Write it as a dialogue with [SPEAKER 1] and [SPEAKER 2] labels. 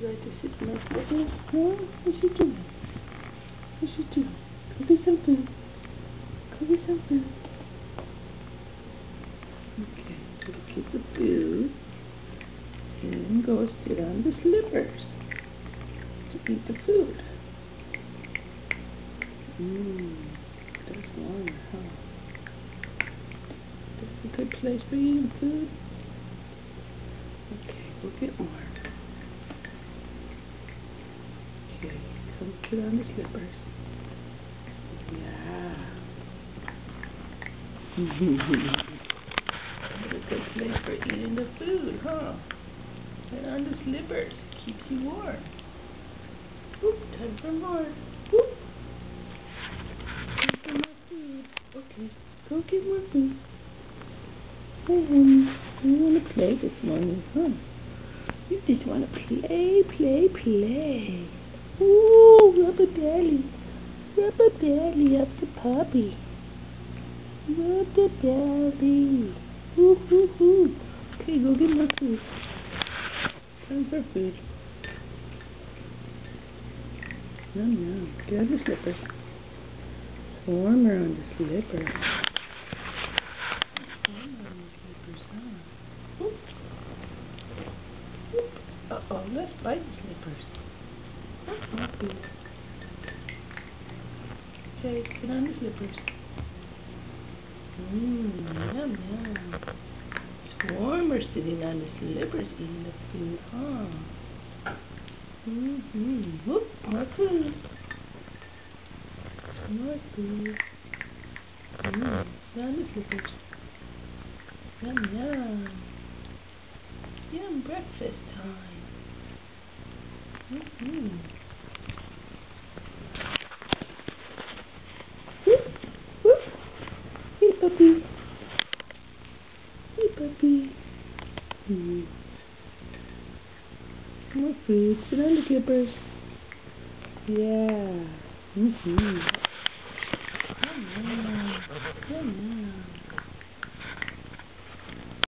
[SPEAKER 1] You like to sit in my slippers? Huh? What's she doing? What's she doing? Go get some food. Go get some food. Okay, so get the food and go sit on the slippers to eat the food. That's warm, huh? That's a good place for eating food. Okay, go get more. Okay, come sit on the slippers. Yeah. That's a good place for eating the food, huh? Sit on the slippers. Keeps you warm. Oop, time for more. Oop. Time for more food. Okay, go get more food. Hey, honey, you want to play this morning, huh? You just want to play. Ooh, rub a belly up the puppy. Rub the belly. Ooh, ooh, ooh. Okay, go get more food. Time for food. Yum, yum. Get on the slippers. It's warmer on the slippers. Uh-oh, let's bite the slippers. Okay, sit on the slippers. Yum, yum. It's warmer sitting on the slippers eating the food, huh? Whoop, more food. More food. Sit on the slippers. Yum, yum. Yum, breakfast time. Whoop, whoop. Hey, puppy. Hey, puppy. More food. Sit on the slippers. Yeah.